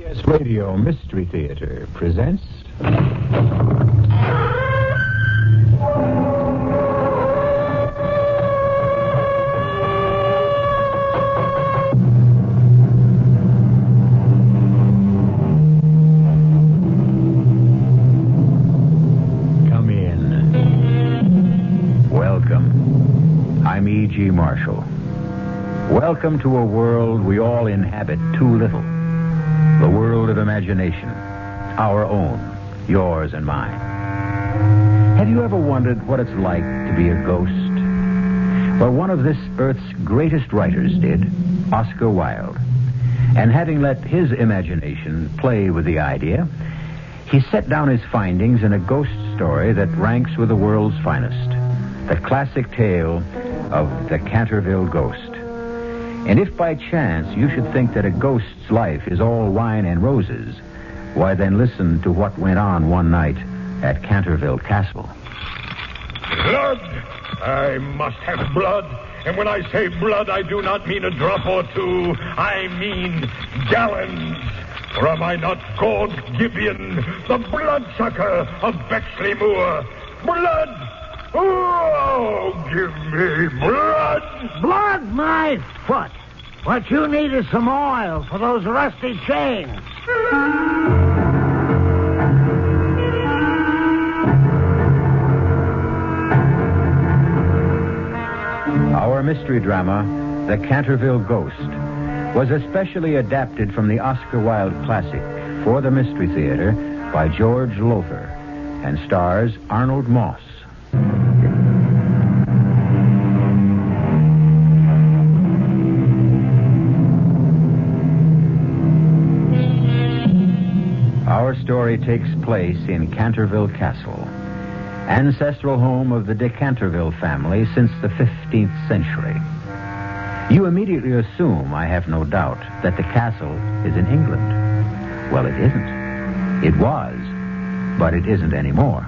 CBS Radio Mystery Theater presents... Come in. Welcome. I'm E.G. Marshall. Welcome to a world we all inhabit too little. The world of imagination. Our own. Yours and mine. Have you ever wondered what it's like to be a ghost? Well, one of this earth's greatest writers did, Oscar Wilde. And having let his imagination play with the idea, he set down his findings in a ghost story that ranks with the world's finest. The classic tale of the Canterville Ghost. And if by chance you should think that a ghost's life is all wine and roses, why then listen to what went on one night at Canterville Castle. Blood! I must have blood. And when I say blood, I do not mean a drop or two. I mean gallons. Or am I not called Gibeon, the bloodsucker of Bexley Moor? Blood! Oh, give me blood! Blood, my foot. What you need is some oil for those rusty chains. Our mystery drama, The Canterville Ghost, was especially adapted from the Oscar Wilde classic for the Mystery Theater by George Lothar and stars Arnold Moss. Our story takes place in Canterville Castle, ancestral home of the de Canterville family since the 15th century. You immediately assume, I have no doubt, that the castle is in England. Well, it isn't. It was, but it isn't anymore.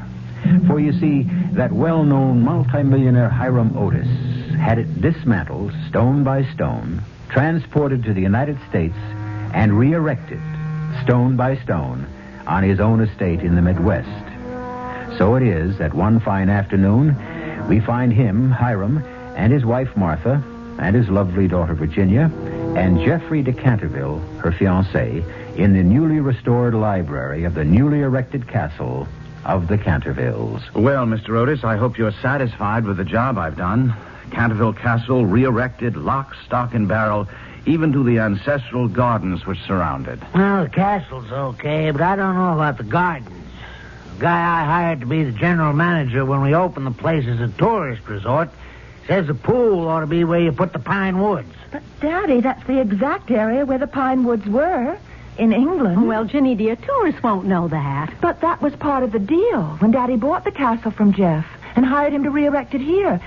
For you see, that well-known multimillionaire Hiram Otis had it dismantled, stone by stone, transported to the United States, and re-erected, stone by stone, on his own estate in the Midwest. So it is that one fine afternoon, we find him, Hiram, and his wife Martha, and his lovely daughter Virginia, and Geoffrey de Canterville, her fiancé, in the newly restored library of the newly erected castle of the Cantervilles. Well, Mr. Otis, I hope you're satisfied with the job I've done. Canterville Castle re-erected, lock, stock, and barrel, even to the ancestral gardens which surround it. Well, the castle's okay, but I don't know about the gardens. The guy I hired to be the general manager when we opened the place as a tourist resort says the pool ought to be where you put the pine woods. But, Daddy, that's the exact area where the pine woods were, in England. Well, Ginny, dear, tourists won't know that. But that was part of the deal when Daddy bought the castle from Jeff and hired him to re-erect it here,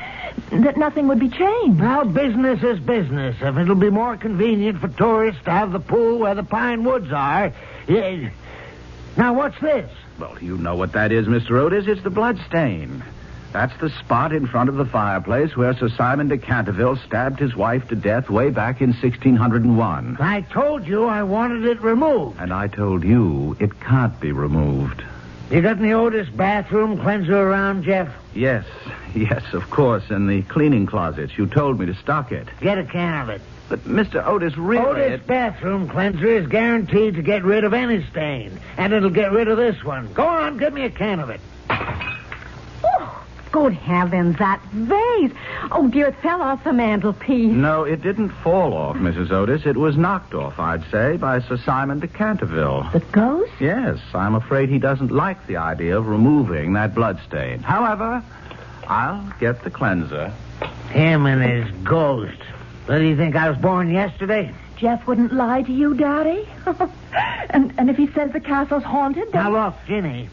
that nothing would be changed. Well, business is business. If it'll be more convenient for tourists to have the pool where the pine woods are. Yeah. Now, what's this? Well, you know what that is, Mr. Otis. It's the blood stain. That's the spot in front of the fireplace where Sir Simon de Canterville stabbed his wife to death way back in 1601. I told you I wanted it removed. And I told you it can't be removed. You got any Otis bathroom cleanser around, Jeff? Yes, of course, in the cleaning closets. You told me to stock it. Get a can of it. But, Mr. Otis, really... Otis bathroom cleanser is guaranteed to get rid of any stain, and it'll get rid of this one. Go on, give me a can of it. Oh, good heavens, that vase. Oh, dear, it fell off the mantelpiece. No, it didn't fall off, Mrs. Otis. It was knocked off, I'd say, by Sir Simon de Canterville. The ghost? Yes, I'm afraid he doesn't like the idea of removing that bloodstain. However, I'll get the cleanser. Him and his ghost. What, do you think I was born yesterday? Jeff wouldn't lie to you, Daddy? and if he says the castle's haunted, then... Now, look, Ginny.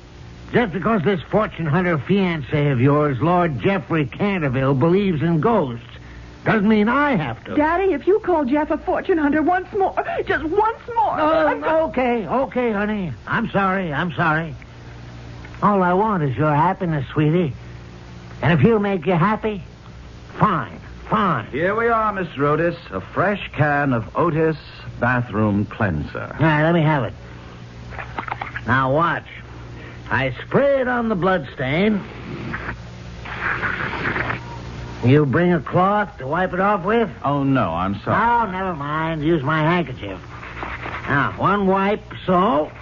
Just because this fortune hunter fiancé of yours, Lord Geoffrey Canterville, believes in ghosts, doesn't mean I have to. Daddy, if you call Jeff a fortune hunter once more, just once more... Okay, honey. I'm sorry. All I want is your happiness, sweetie. And if he'll make you happy, fine. find? Here we are, Mr. Otis. A fresh can of Otis bathroom cleanser. All right, let me have it. Now watch. I spray it on the bloodstain. You bring a cloth to wipe it off with? Oh, no, I'm sorry. Oh, never mind. Use my handkerchief. Now, one wipe, so.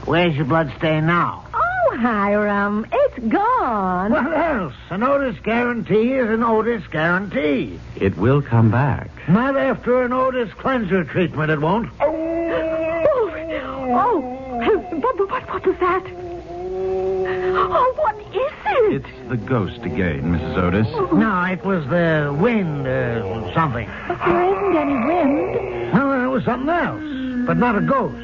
Where's your bloodstain now? Oh, Hiram, it's gone. What else? An Otis guarantee is an Otis guarantee. It will come back. Not after an Otis cleanser treatment, it won't. Oh, what was that? Oh, what is it? It's the ghost again, Mrs. Otis. No, it was the wind, something. But there isn't any wind. No, it was something else, but not a ghost.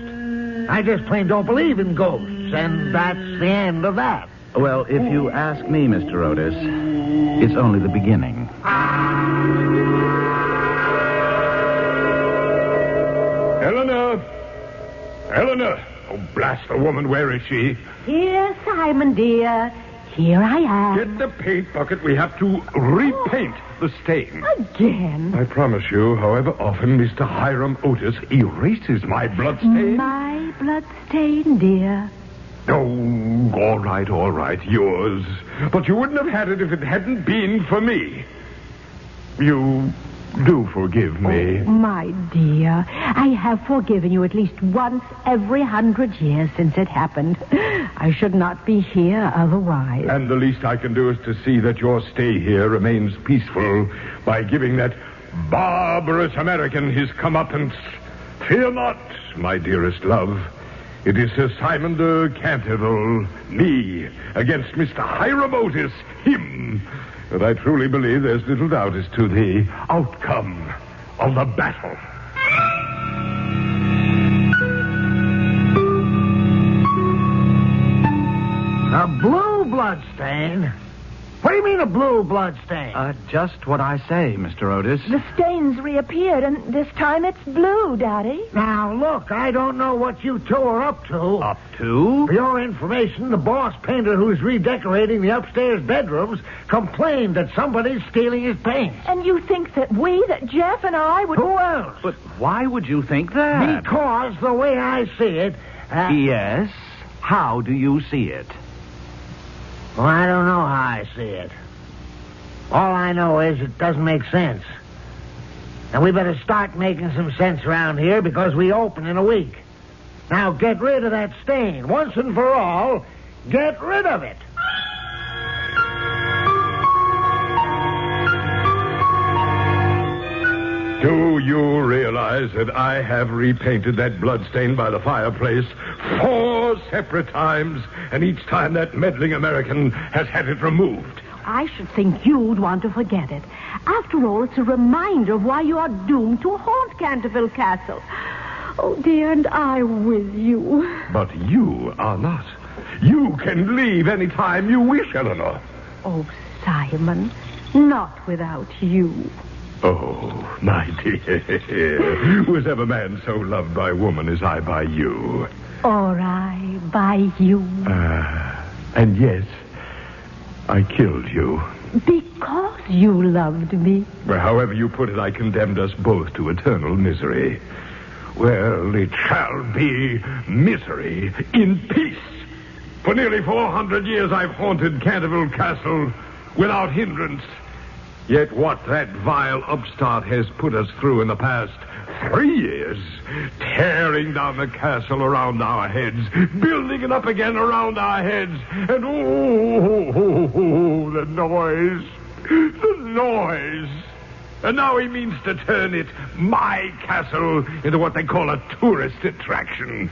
I just plain don't believe in ghosts, and that's the end of that. Well, if you ask me, Mr. Otis, it's only the beginning. Eleanor! Oh, blast the woman, where is she? Here, Simon, dear. Here I am. Get the paint bucket. We have to repaint the stain. Again? I promise you, however often Mr. Hiram Otis erases my bloodstain. My bloodstain, dear. Oh, all right, yours. But you wouldn't have had it if it hadn't been for me. You do forgive me. Oh, my dear, I have forgiven you at least once every 100 years since it happened. I should not be here otherwise. And the least I can do is to see that your stay here remains peaceful by giving that barbarous American his comeuppance. Fear not, my dearest love. It is Sir Simon de Canterville, me, against Mr. Hiram Otis, him. But I truly believe there's little doubt as to the outcome of the battle. A blue bloodstain? What do you mean a blue bloodstain? Just what I say, Mr. Otis. The stain's reappeared, and this time it's blue, Daddy. Now, look, I don't know what you two are up to. Up to? For your information, the boss painter who's redecorating the upstairs bedrooms complained that somebody's stealing his paint. And you think that Jeff and I would... Who else? But why would you think that? Because the way I see it... Yes? How do you see it? Well, I don't know how I see it. All I know is it doesn't make sense. And we better start making some sense around here because we open in a week. Now get rid of that stain. Once and for all, get rid of it. Do you realize that I have repainted that bloodstain by the fireplace 4 separate times, and each time that meddling American has had it removed? I should think you'd want to forget it. After all, it's a reminder of why you are doomed to haunt Canterville Castle. Oh, dear, and I with you. But you are not. You can leave any time you wish, Eleanor. Oh, Simon, not without you. Oh, my dear. Was ever man so loved by woman as I by you? Or I by you. And yes, I killed you. Because you loved me. Well, however you put it, I condemned us both to eternal misery. Well, it shall be misery in peace. For nearly 400 years I've haunted Canterville Castle without hindrance. Yet what that vile upstart has put us through in the past 3 years, tearing down the castle around our heads, building it up again around our heads, and the noise. And now he means to turn it, my castle, into what they call a tourist attraction.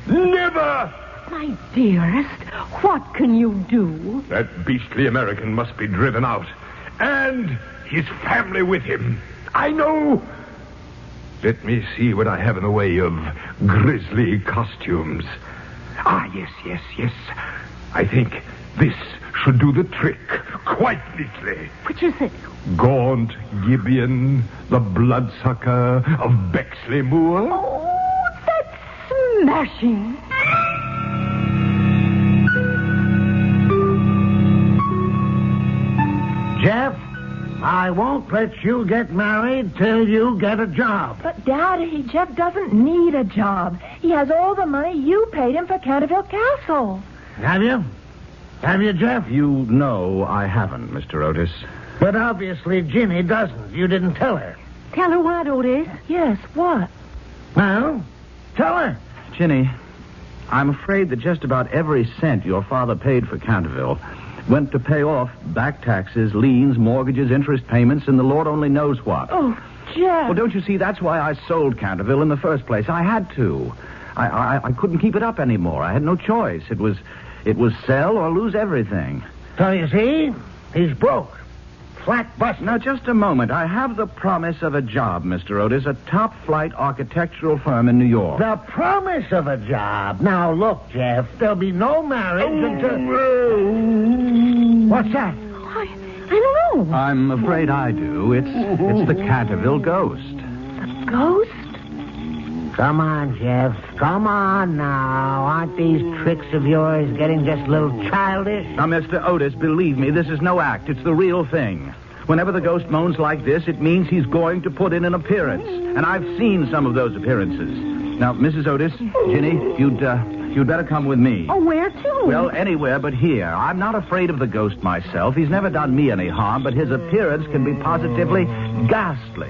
Never! My dearest, what can you do? That beastly American must be driven out. And his family with him. I know. Let me see what I have in the way of grisly costumes. Yes. I think this should do the trick quite neatly. Which is it? Gaunt Gibeon, the bloodsucker of Bexley Moor. Oh, that's smashing. Jeff, I won't let you get married till you get a job. But, Daddy, Jeff doesn't need a job. He has all the money you paid him for Canterville Castle. Have you? Have you, Jeff? You know I haven't, Mr. Otis. But obviously Ginny doesn't. You didn't tell her. Tell her what, Otis? Yes, what? Well, tell her. Ginny, I'm afraid that just about every cent your father paid for Canterville went to pay off back taxes, liens, mortgages, interest payments, and the Lord only knows what. Oh, Jeff. Well, don't you see, that's why I sold Canterville in the first place. I had to. I couldn't keep it up anymore. I had no choice. It was sell or lose everything. So you see, he's broke. Flat bust. Now, just a moment. I have the promise of a job, Mr. Otis, a top-flight architectural firm in New York. The promise of a job. Now, look, Jeff, there'll be no marriage until... What's that? I don't know. I'm afraid I do. It's the Canterville ghost. The ghost? Come on, Jeff. Come on now. Aren't these tricks of yours getting just a little childish? Now, Mr. Otis, believe me, this is no act. It's the real thing. Whenever the ghost moans like this, it means he's going to put in an appearance. And I've seen some of those appearances. Now, Mrs. Otis, Ginny, you'd better come with me. Oh, where to? Well, anywhere but here. I'm not afraid of the ghost myself. He's never done me any harm, but his appearance can be positively ghastly.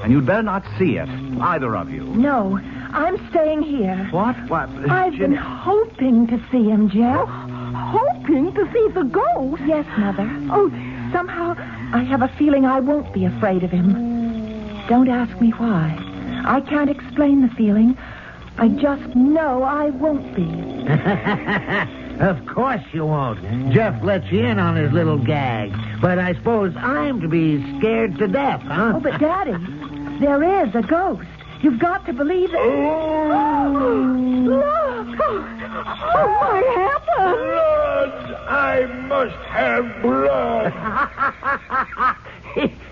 And you'd better not see it, either of you. No, I'm staying here. What? I've been hoping to see him, Jeff. Hoping to see the ghost? Yes, Mother. Oh, somehow I have a feeling I won't be afraid of him. Don't ask me why. I can't explain the feeling. I just know I won't be. Of course you won't. Jeff lets you in on his little gag. But I suppose I'm to be scared to death, huh? Oh, but Daddy, there is a ghost. You've got to believe it. Look! Oh, my heavens! Blood! I must have blood.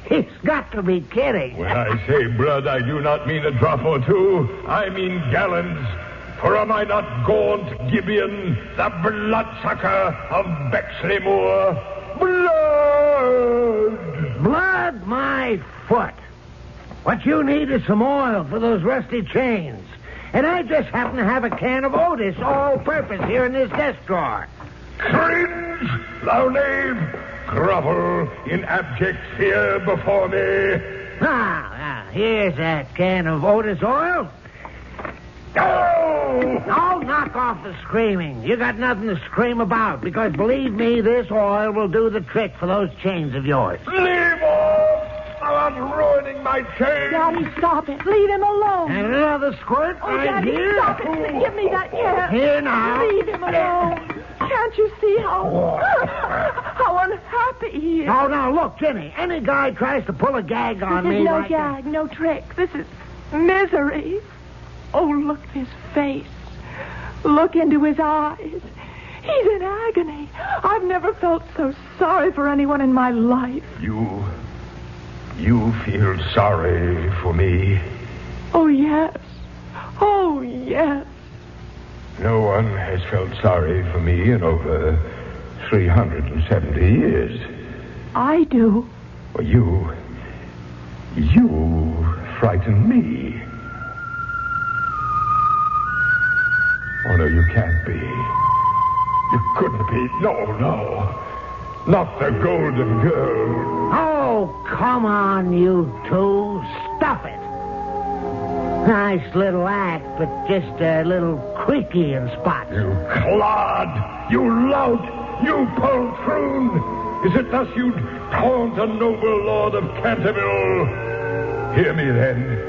He's got to be kidding. When I say blood, I do not mean a drop or two. I mean gallons. For am I not gaunt Gibeon, the bloodsucker of Bexley Moor? Blood! Blood, my foot. What you need is some oil for those rusty chains. And I just happen to have a can of Otis all-purpose here in this desk drawer. Cringe, thou knave! Grovel in abject fear before me. Now, here's that can of Otis oil. Oh, knock off the screaming. You got nothing to scream about, because believe me, this oil will do the trick for those chains of yours. Leave off! Thou art ruining my chain. Daddy, stop it. Leave him alone. And another squirt right Daddy, here. stop it. Give me that can. Here now. Leave him alone. Can't you see how unhappy he is? Oh, now, look, Jenny, any guy tries to pull a gag on This me is no like gag, no trick. This is misery. Oh, look at his face. Look into his eyes. He's in agony. I've never felt so sorry for anyone in my life. You feel sorry for me? Oh, yes. Oh, yes. No one has felt sorry for me in over 370 years. I do. Well, you frighten me. Oh, no, you can't be. You couldn't be. No. Not the Golden Girl. Oh, come on, you two. Stuff it. Nice little act, but just a little creaky in spots. You clod! You lout! You poltroon! Is it thus you'd taunt a noble lord of Canterville? Hear me, then.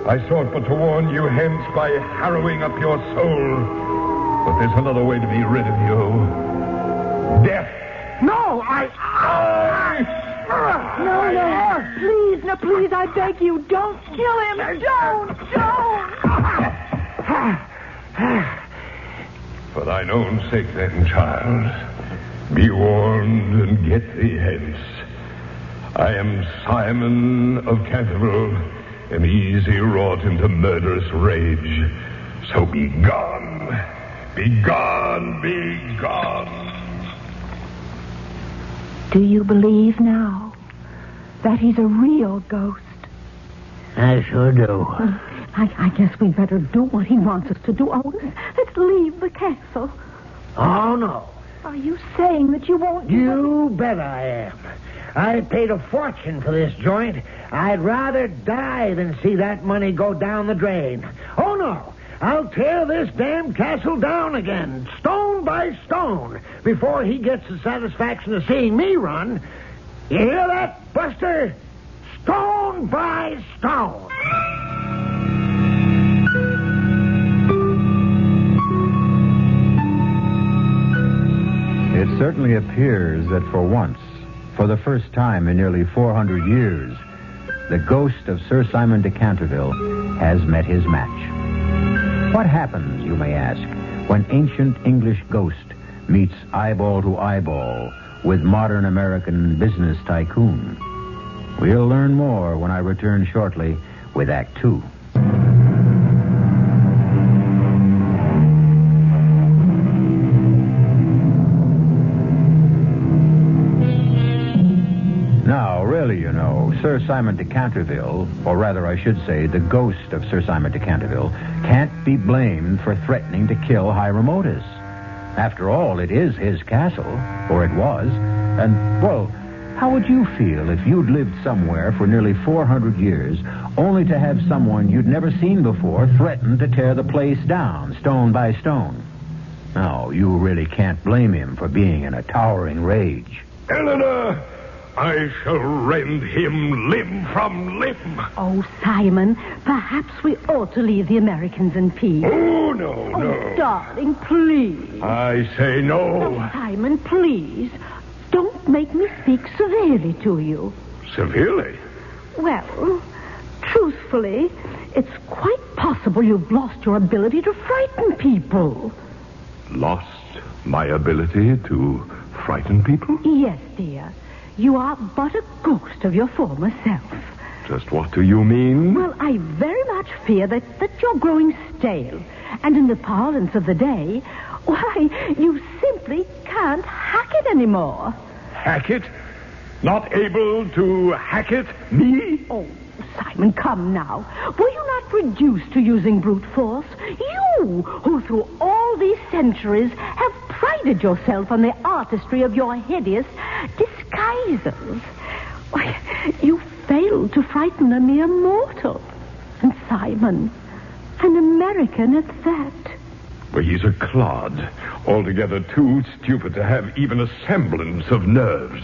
I sought but to warn you hence by harrowing up your soul. But there's another way to be rid of you. Death. No, No, please, I beg you, don't kill him. Don't. For thine own sake, then, child, be warned and get thee hence. I am Simon of Canterville, am easy wrought into murderous rage. So be gone. Be gone, be gone. Do you believe now? that he's a real ghost. I sure do. I guess we'd better do what he wants us to do, Otis. Let's leave the castle. Oh, no. Are you saying that you won't do You bet I am. I paid a fortune for this joint. I'd rather die than see that money go down the drain. Oh, no. I'll tear this damn castle down again, stone by stone, before he gets the satisfaction of seeing me run. You hear that, Buster? Stone by stone. It certainly appears that for once, for the first time in nearly 400 years, the ghost of Sir Simon de Canterville has met his match. What happens, you may ask, when ancient English ghost meets eyeball to eyeball with modern American business tycoon? We'll learn more when I return shortly with Act 2. Now, really, you know, Sir Simon de Canterville, or rather I should say the ghost of Sir Simon de Canterville, can't be blamed for threatening to kill Hiram Otis. After all, it is his castle, or it was, and, well, how would you feel if you'd lived somewhere for nearly 400 years only to have someone you'd never seen before threaten to tear the place down, stone by stone? No, you really can't blame him for being in a towering rage. Eleanor, I shall rend him limb from limb. Oh, Simon, perhaps we ought to leave the Americans in peace. Oh, no. Oh, darling, please. I say no. Oh, Simon, please. Don't make me speak severely to you. Severely? Well, truthfully, it's quite possible you've lost your ability to frighten people. Lost my ability to frighten people? Yes, dear. You are but a ghost of your former self. Just what do you mean? Well, I very much fear that you're growing stale. And in the parlance of the day, why, you simply can't hack it anymore. Hack it? Not able to hack it? Me? Oh, Simon, come now. Were you not reduced to using brute force? You, who through all these centuries have prided yourself on the artistry of your hideous disguises. Why, you failed to frighten a mere mortal. And Simon, an American at that. Well, he's a clod. Altogether too stupid to have even a semblance of nerves.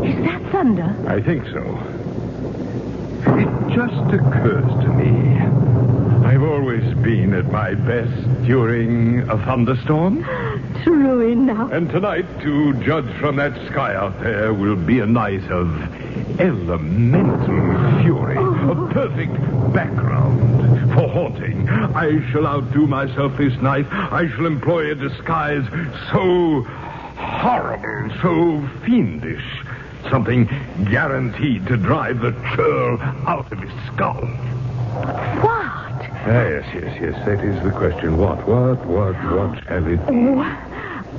Is that thunder? I think so. It just occurs to me. I've always been at my best during a thunderstorm. True enough. And tonight, to judge from that sky out there, will be a night of elemental fury. A perfect background for haunting. I shall outdo myself this night. I shall employ a disguise so horrible, so fiendish. Something guaranteed to drive the churl out of his skull. What? Yes. That is the question. What shall it be? Oh,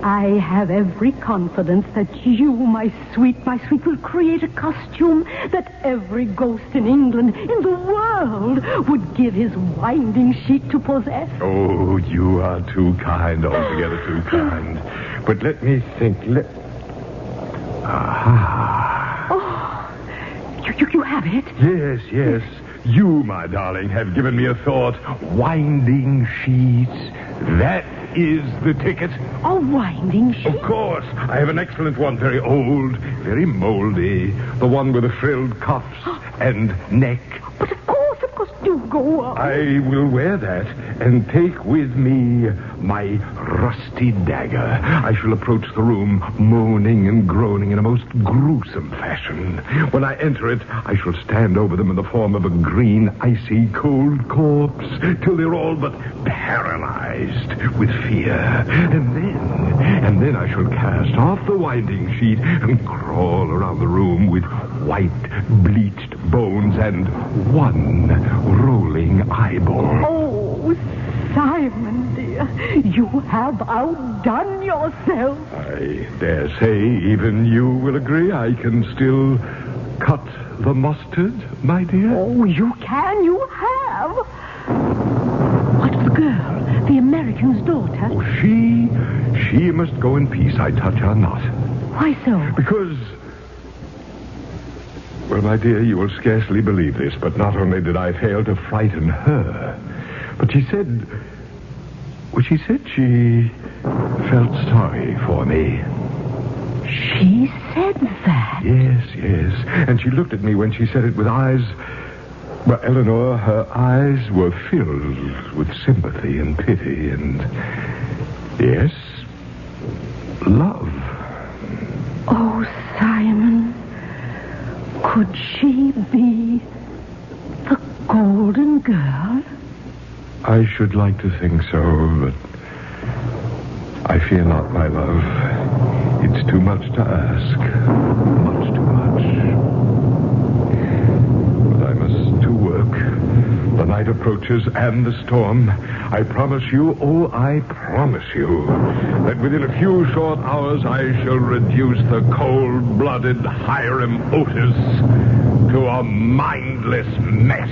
I have every confidence that you, my sweet, will create a costume that every ghost in England, in the world, would give his winding sheet to possess. Oh, you are too kind, altogether too kind. But let me think. Aha. Oh, you have it? Yes. You, my darling, have given me a thought. Winding sheets. That is the ticket. A winding sheet? Of course. I have an excellent one. Very old, very moldy. The one with the frilled cuffs and neck. But of course, do go on. I will wear that and take with me my rusty dagger. I shall approach the room moaning and groaning in a most gruesome fashion. When I enter it, I shall stand over them in the form of a green, icy, cold corpse till they're all but paralyzed with fear. And then I shall cast off the winding sheet and crawl around the room with white, bleached bones and one rolling eyeball. Oh, Simon, dear, You have outdone yourself. I dare say even you will agree I can still cut the mustard, my dear. Oh, you can. You have. What's the girl? The American's daughter? Oh, she must go in peace. I touch her not. Why so? Because... Well, my dear, you will scarcely believe this, but not only did I fail to frighten her, but she said she felt sorry for me. She said that? Yes. And she looked at me when she said it with eyes... Well, Eleanor, her eyes were filled with sympathy and pity and... Yes, love. Oh, Simon... Could she be the Golden Girl? I should like to think so, but I fear not, my love. It's too much to ask. Much too much. But I must to work. The night approaches and the storm. I promise you, that within a few short hours I shall reduce the cold-blooded Hiram Otis to a mindless mess.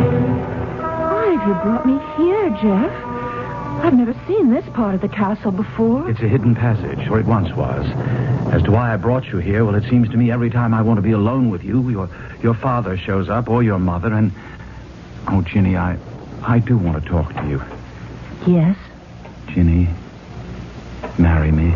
Why have you brought me here, Jeff? I've never seen this part of the castle before. It's a hidden passage, or it once was. As to why I brought you here, well, it seems to me every time I want to be alone with you, your father shows up, or your mother, and... Oh, Ginny, I do want to talk to you. Yes? Ginny, marry me.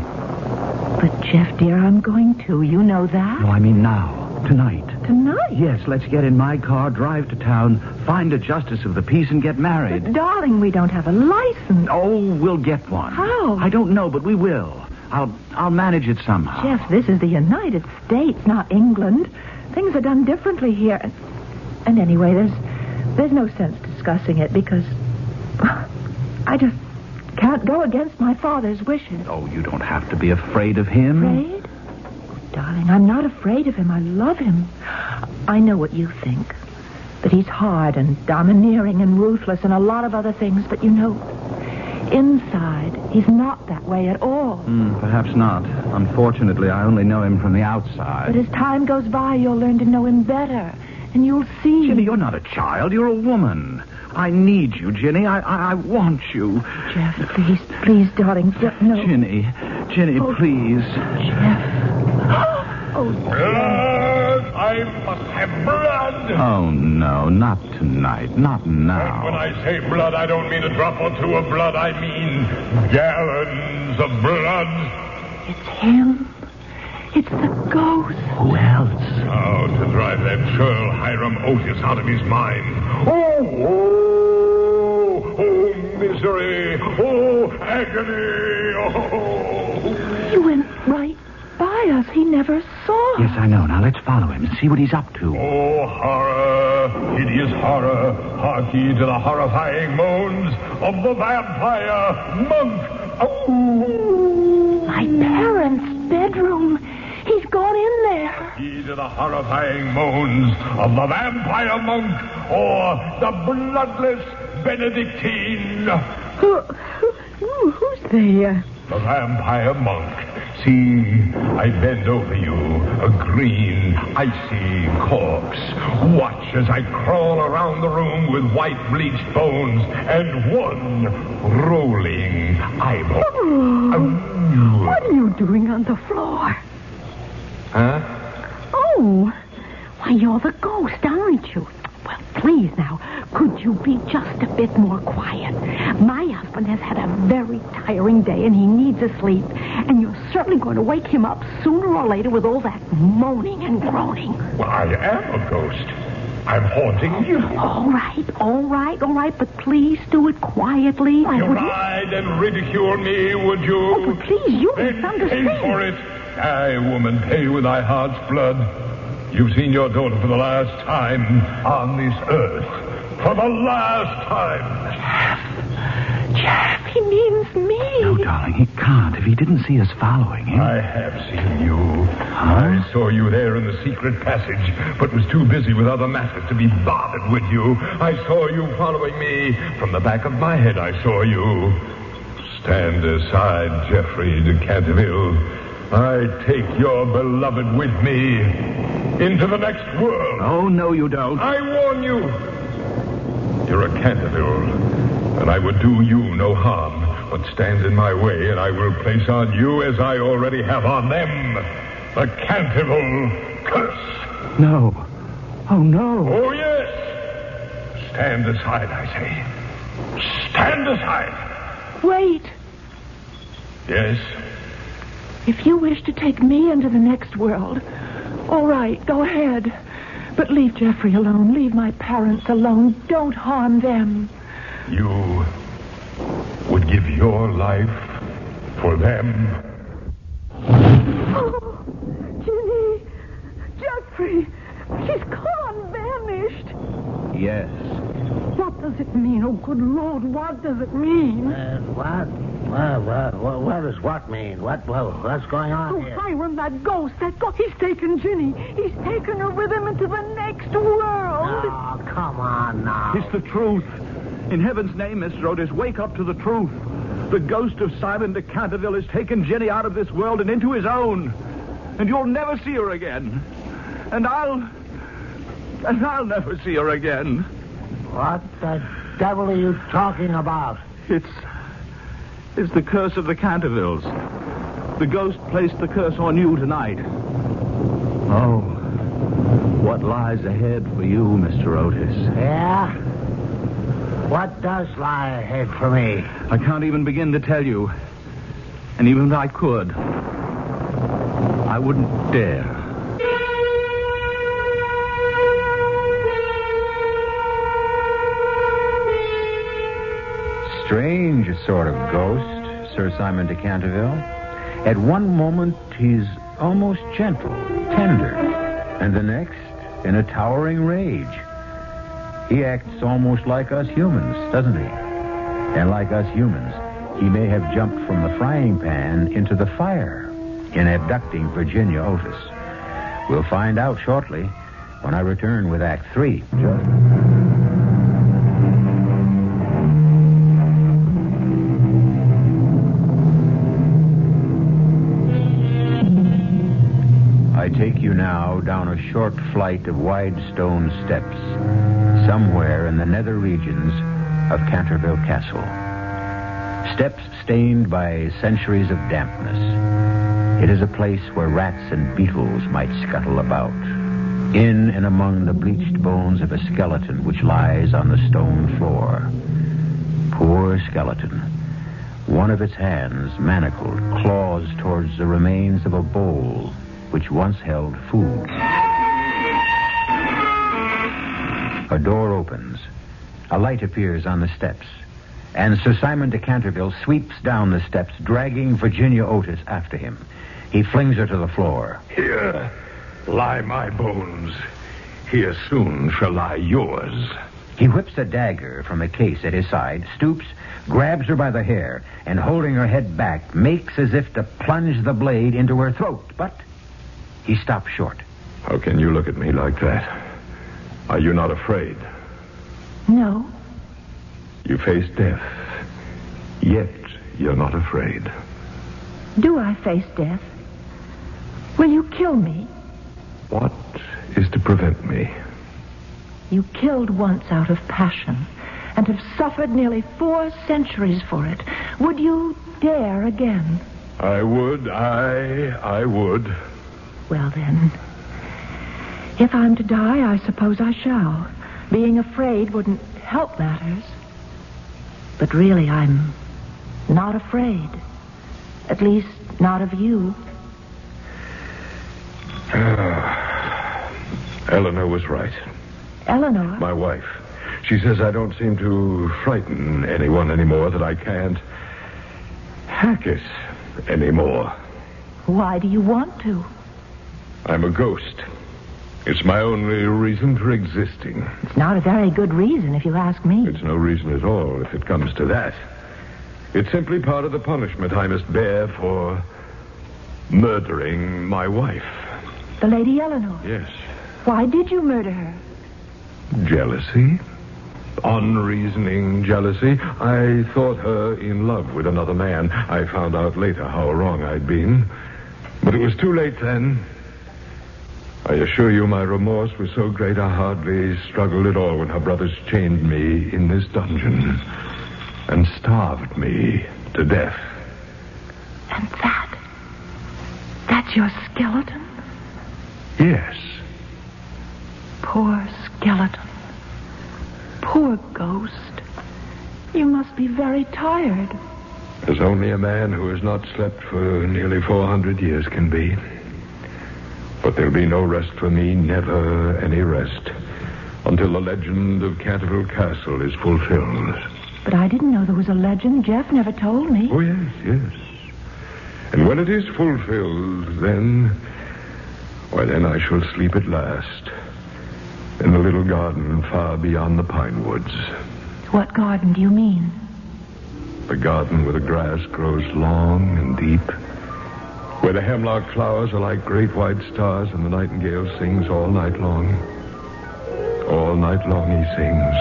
But, Jeff, dear, I'm going to. You know that? No, I mean now. Tonight. Tonight? Yes, let's get in my car, drive to town, find a justice of the peace, and get married. But, darling, we don't have a license. Oh, we'll get one. How? I don't know, but we will. I'll manage it somehow. Jeff, this is the United States, not England. Things are done differently here. And anyway, there's no sense discussing it because I just can't go against my father's wishes. Oh, you don't have to be afraid of him. Afraid? Darling, I'm not afraid of him. I love him. I know what you think. That he's hard and domineering and ruthless and a lot of other things. But you know, inside, he's not that way at all. Perhaps not. Unfortunately, I only know him from the outside. But as time goes by, you'll learn to know him better. And you'll see... Ginny, you're not a child. You're a woman. I need you, Ginny. I want you. Jeff, please, darling, no. Ginny, Oh, please. Jeff. Oh, Blood! I must have blood! Oh, no, not tonight. Not now. And when I say blood, I don't mean a drop or two of blood. I mean gallons of blood. It's him. It's the ghost. Who else? Oh, to drive that churl Hiram Otis out of his mind. Oh, misery. Oh, agony. Oh. He went right by us. He never saw us. Yes, I know. Now let's follow him and see what he's up to. Oh, horror, hideous horror. Hark ye to the horrifying moans of the vampire monk. Oh. My parents' bedroom. He's gone in there. Hark ye to the horrifying moans of the vampire monk or the bloodless Benedictine. Who's there? The vampire monk. See, I bend over you, a green, icy corpse. Watch as I crawl around the room with white bleached bones and one rolling eyeball. What are you doing on the floor? Huh? Oh, why, you're the ghost, aren't you? Well, please now, could you be just a bit more quiet? My husband has had a very tiring day and he needs a sleep. And you're certainly going to wake him up sooner or later with all that moaning and groaning. Well, I am a ghost. I'm haunting you. All right, but please do it quietly. You ride and ridicule me, would you? Oh, but please, you Then misunderstand. pay for it. Aye, woman, pay with thy heart's blood. You've seen your daughter for the last time on this earth. For the last time. Jeff, He means me. No, darling, he can't. If he didn't see us following him. I have seen you. I saw you there in the secret passage, but was too busy with other matters to be bothered with you. I saw you following me. From the back of my head, I saw you. Stand aside, Geoffrey de Canterville. I take your beloved with me into the next world. Oh, no, you don't. I warn you. You're a Canterville, and I would do you no harm. What stands in my way, and I will place on you, as I already have on them, the Canterville curse. No. Oh, no. Oh, yes. Stand aside, I say. Stand aside. Wait. Yes? If you wish to take me into the next world, all right, go ahead. But leave Geoffrey alone. Leave my parents alone. Don't harm them. You would give your life for them? Oh, Ginny. Geoffrey. She's gone, vanished. Yes. What does it mean? Oh, good Lord, what does it mean? What? What does what mean? What's going on Oh, here? Hiram, that ghost. He's taken Ginny. He's taken her with him into the next world. Oh, come on now. It's the truth. In heaven's name, Mr. Otis, wake up to the truth. The ghost of Simon de Canterville has taken Jenny out of this world and into his own. And you'll never see her again. And I'll never see her again. What the devil are you talking about? It's the curse of the Cantervilles. The ghost placed the curse on you tonight. Oh, what lies ahead for you, Mr. Otis? Yeah? What does lie ahead for me? I can't even begin to tell you. And even if I could, I wouldn't dare. Strange sort of ghost, Sir Simon de Canterville. At one moment, he's almost gentle, tender, and the next, in a towering rage. He acts almost like us humans, doesn't he? And like us humans, he may have jumped from the frying pan into the fire in abducting Virginia Otis. We'll find out shortly when I return with Act 3. I take you now down a short flight of wide stone steps, somewhere in the nether regions of Canterville Castle. Steps stained by centuries of dampness. It is a place where rats and beetles might scuttle about, in and among the bleached bones of a skeleton which lies on the stone floor. Poor skeleton. One of its hands, manacled, claws towards the remains of a bowl which once held food. A door opens. A light appears on the steps, and Sir Simon de Canterville sweeps down the steps, dragging Virginia Otis after him. He flings her to the floor. Here lie my bones. Here soon shall lie yours. He whips a dagger from a case at his side, stoops, grabs her by the hair, and holding her head back, makes as if to plunge the blade into her throat, but he stops short. How can you look at me like that? Are you not afraid? No. You face death, yet you're not afraid. Do I face death? Will you kill me? What is to prevent me? You killed once out of passion and have suffered nearly 4 centuries for it. Would you dare again? I would. Well, then, if I'm to die, I suppose I shall. Being afraid wouldn't help matters. But really, I'm not afraid. At least, not of you. Eleanor was right. Eleanor? My wife. She says I don't seem to frighten anyone anymore, that I can't hack it anymore. Why do you want to? I'm a ghost. It's my only reason for existing. It's not a very good reason, if you ask me. It's no reason at all, if it comes to that. It's simply part of the punishment I must bear for murdering my wife. The Lady Eleanor? Yes. Why did you murder her? Jealousy. Unreasoning jealousy. I thought her in love with another man. I found out later how wrong I'd been. But it was too late then. I assure you my remorse was so great I hardly struggled at all when her brothers chained me in this dungeon and starved me to death. And that's your skeleton? Yes. Poor skeleton. Poor ghost. You must be very tired. As only a man who has not slept for nearly 400 years can be. But there'll be no rest for me, never any rest, until the legend of Canterville Castle is fulfilled. But I didn't know there was a legend. Jeff never told me. Oh, yes, yes. And when it is fulfilled, then I shall sleep at last in the little garden far beyond the pine woods. What garden do you mean? The garden where the grass grows long and deep, where the hemlock flowers are like great white stars and the nightingale sings all night long. All night long he sings,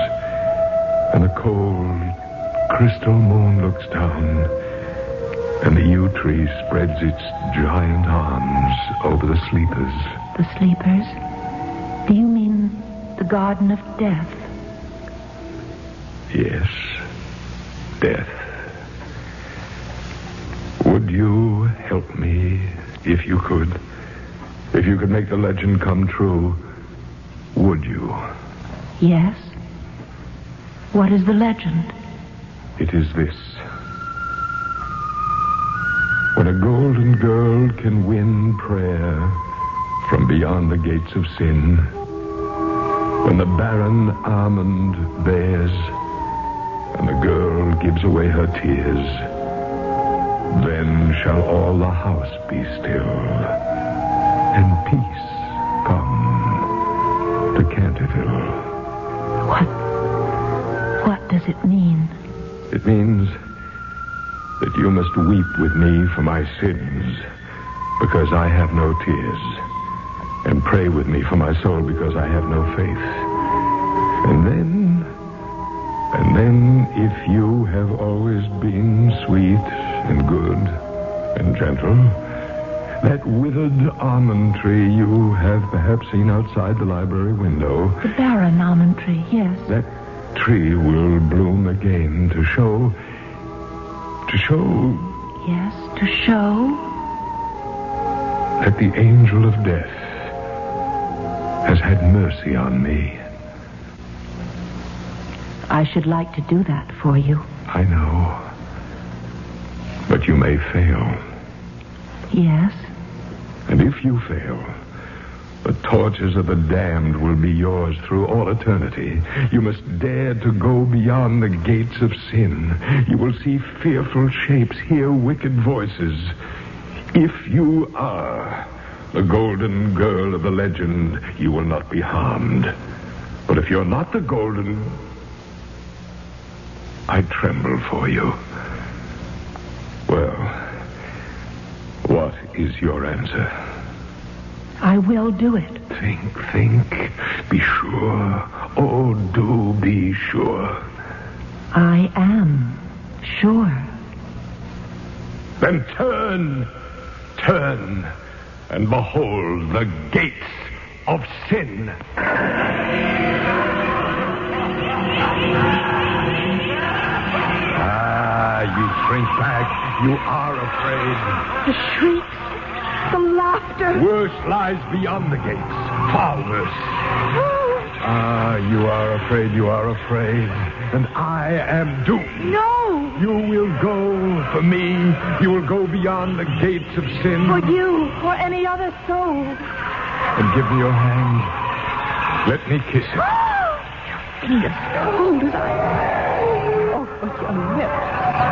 and the cold, crystal moon looks down, and the yew tree spreads its giant arms over the sleepers. The sleepers? Do you mean the garden of death? Yes, death. Would you help me if you could? If you could make the legend come true, would you? Yes. What is the legend? It is this. When a golden girl can win prayer from beyond the gates of sin, when the barren almond bears and the girl gives away her tears, then shall all the house be still, and peace come to Canterville. What does it mean? It means that you must weep with me for my sins, because I have no tears, and pray with me for my soul, because I have no faith. And then, if you have always been sweet and good and gentle, that withered almond tree you have perhaps seen outside the library window. The barren almond tree, yes. That tree will bloom again to show... Yes, to show? That the angel of death has had mercy on me. I should like to do that for you. I know. But you may fail. Yes? And if you fail, the tortures of the damned will be yours through all eternity. You must dare to go beyond the gates of sin. You will see fearful shapes, hear wicked voices. If you are the golden girl of the legend, you will not be harmed. But if you're not the golden... I tremble for you. Well, what is your answer? I will do it. Think. Be sure. Oh, do be sure. I am sure. Then turn, and behold the gates of sin. You shrink back. You are afraid. The shrieks, the laughter. Worse lies beyond the gates. Far worse. You are afraid. And I am doomed. No. You will go for me. You will go beyond the gates of sin. For you, or any other soul. And give me your hand. Let me kiss it. Fingers cold as ice. Oh, but your lips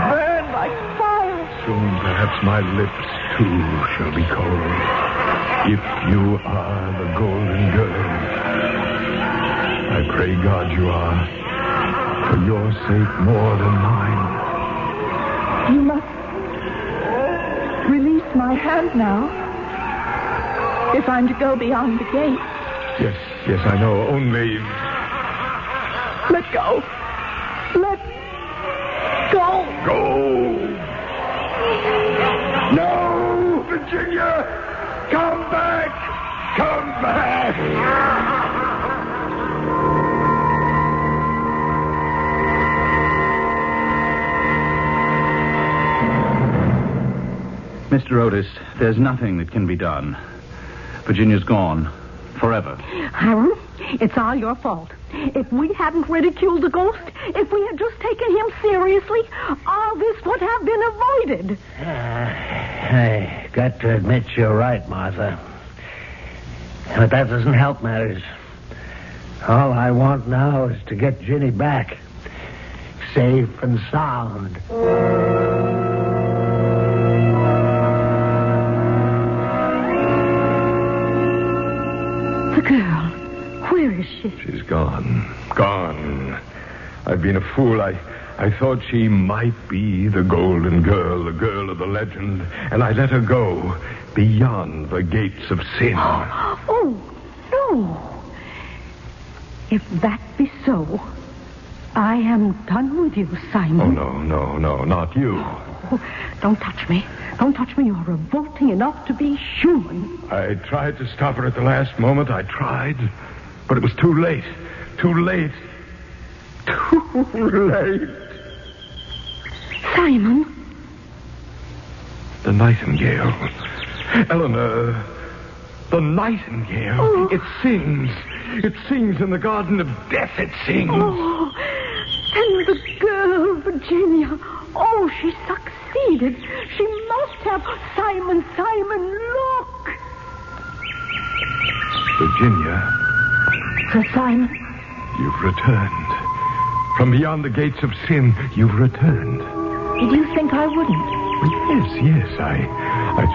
burn like fire. Soon, perhaps, my lips, too, shall be cold. If you are the golden girl, I pray God you are, for your sake more than mine. You must release my hand now. If I'm to go beyond the gate. Yes, I know. Only... Let go. Let go. Go! No, Virginia! Come back! Come back! Mr. Otis, there's nothing that can be done. Virginia's gone. Forever. Hiram, it's all your fault. If we hadn't ridiculed the ghost, if we had just taken him seriously, all this would have been avoided. I got to admit you're right, Martha. But that doesn't help matters. All I want now is to get Ginny back. Safe and sound. The girl, where is she? She's gone. Gone. I've been a fool. I thought she might be the golden girl, the girl of the legend, and I let her go beyond the gates of sin. Oh, no. If that be so, I am done with you, Simon. Oh, no, not you. Oh, don't touch me. Don't touch me. You're revolting enough to be human. I tried to stop her at the last moment. I tried. But it was too late. Too late. Too late. Simon. The nightingale. Eleanor. The nightingale. Oh. It sings. It sings in the garden of death. It sings. Oh, and the girl, Virginia. Oh, she succeeded. She must have. Simon, look. Virginia. Sir Simon. You've returned. From beyond the gates of sin, you've returned. Did you think I wouldn't? Yes, I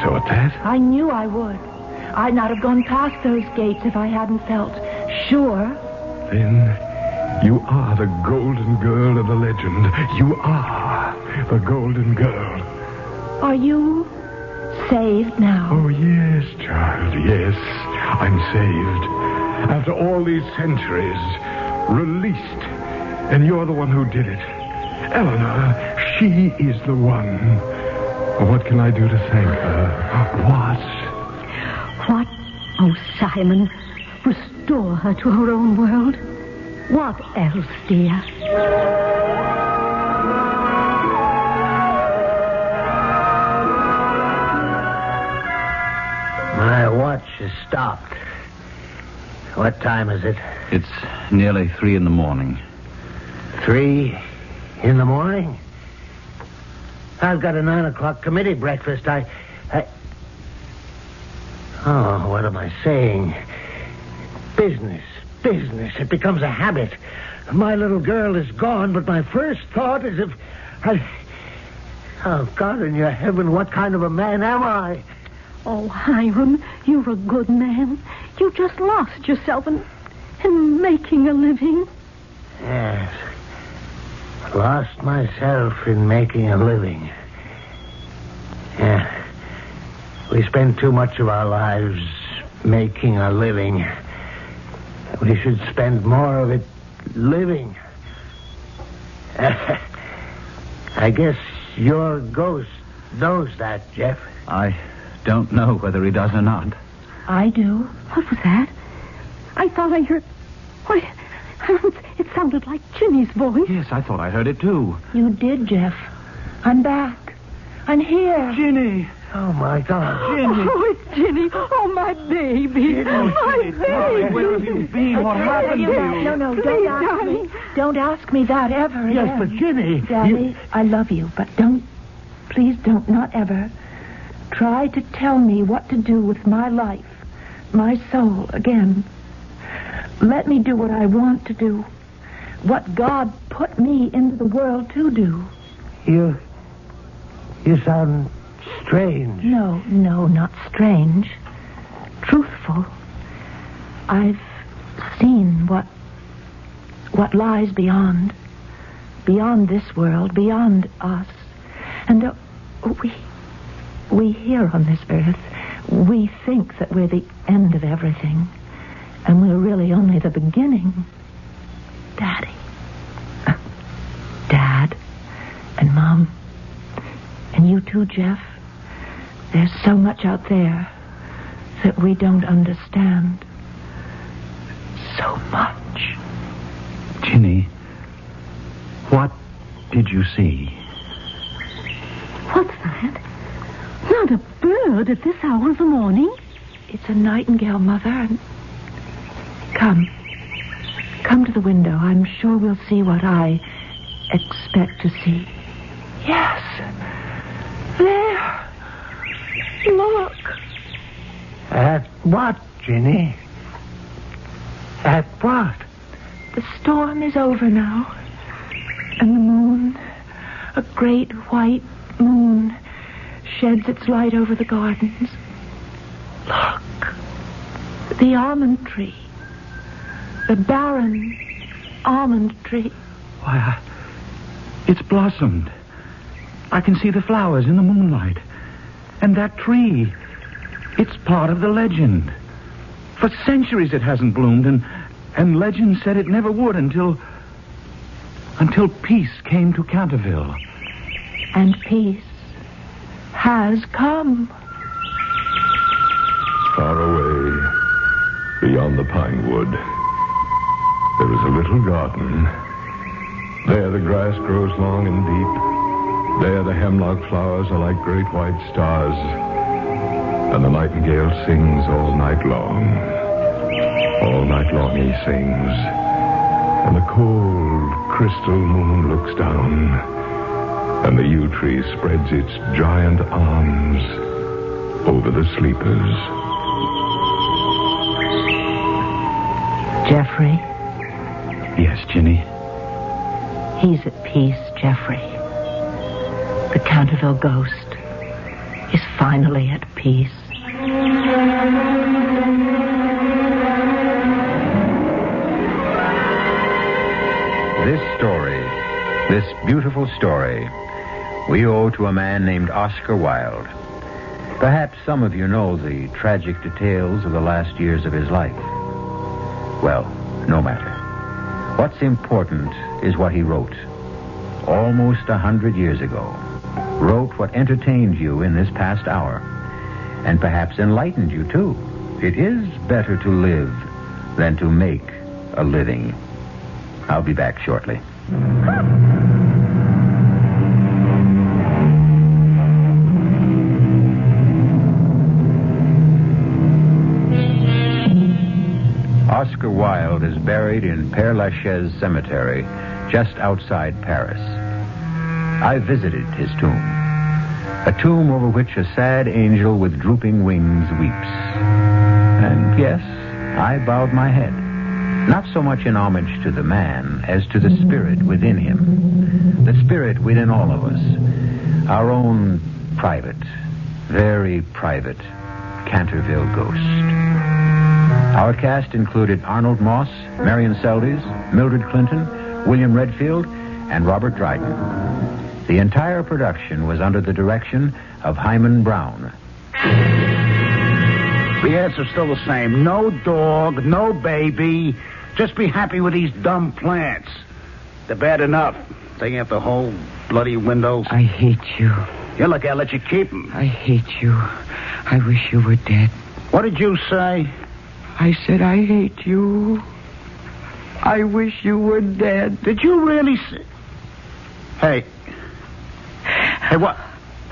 thought that. I knew I would. I'd not have gone past those gates if I hadn't felt sure. Then you are the golden girl of the legend. You are the golden girl. Are you saved now? Oh, yes, child, yes. I'm saved. After all these centuries, released. And you're the one who did it. Eleanor, she is the one. What can I do to thank her? What? Oh, Simon, restore her to her own world. What else, dear? My watch is stopped. What time is it? It's nearly 3 a.m. 3 a.m? I've got a 9 o'clock committee breakfast. Oh, what am I saying? Business. It becomes a habit. My little girl is gone, but my first thought is if Oh, God in your heaven, what kind of a man am I? Oh, Hiram, you're a good man. You just lost yourself in making a living. Yes. Lost myself in making a living. Yeah. We spend too much of our lives making a living. We should spend more of it living. I guess your ghost knows that, Jeff. I don't know whether he does or not. I do. What was that? I thought I heard... What? It sounded like Ginny's voice. Yes, I thought I heard it too. You did, Jeff. I'm back. I'm here. Ginny! Oh, my God. Ginny! Oh, it's Ginny. Oh, my baby. My baby. Where have you been? What happened to you? No, Please, don't ask darling. me. Don't ask me that ever again. Yes, but Ginny... Daddy, I love you, but please don't, not ever, try to tell me what to do with my life, my soul, again. Let me do what I want to do, what God put me into the world to do. You sound strange. No, not strange. Truthful. I've seen what lies beyond this world, beyond us. And we here on this earth, we think that we're the end of everything. And we're really only the beginning. Daddy. Dad. And Mom. And you too, Jeff. There's so much out there that we don't understand. So much. Ginny, what did you see? What's that? Not a bird at this hour of the morning? It's a nightingale, Mother, and... Come to the window. I'm sure we'll see what I expect to see. Yes. There. Look. At what, Ginny? At what? The storm is over now. And the moon, a great white moon, sheds its light over the gardens. Look. The almond tree. The barren almond tree. Why, it's blossomed. I can see the flowers in the moonlight. And that tree, it's part of the legend. For centuries it hasn't bloomed, and legend said it never would until peace came to Canterville. And peace has come. Far away, beyond the pine wood, there is a little garden. There the grass grows long and deep. There the hemlock flowers are like great white stars. And the nightingale sings all night long. All night long he sings. And the cold crystal moon looks down. And the yew tree spreads its giant arms over the sleepers. Jeffrey? Yes, Ginny? He's at peace, Jeffrey. The Canterville ghost is finally at peace. This story, this beautiful story, we owe to a man named Oscar Wilde. Perhaps some of you know the tragic details of the last years of his life. Well, no matter. What's important is what he wrote. Almost 100 years ago. Wrote what entertained you in this past hour. And perhaps enlightened you, too. It is better to live than to make a living. I'll be back shortly. Oscar Wilde is buried in Père Lachaise Cemetery, just outside Paris. I visited his tomb. A tomb over which a sad angel with drooping wings weeps. And yes, I bowed my head. Not so much in homage to the man as to the spirit within him. The spirit within all of us. Our own private, very private Canterville ghost. Our cast included Arnold Moss, Marion Seldes, Mildred Clinton, William Redfield, and Robert Dryden. The entire production was under the direction of Himan Brown. The answer's still the same. No dog, no baby. Just be happy with these dumb plants. They're bad enough. Taking out the whole bloody windows. I hate you. Yeah, look, I'll let you keep them. I hate you. I wish you were dead. What did you say? I said I hate you. I wish you were dead. Did you really say... Hey, what?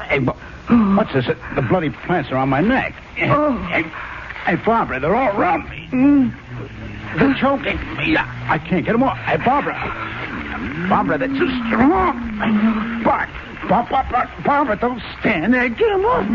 Hey, what's this? The bloody plants are on my neck. Hey, Barbara, they're all around me. They're choking me. I can't get them off. Hey, Barbara, they're too strong. Barbara, don't stand there. Get them off.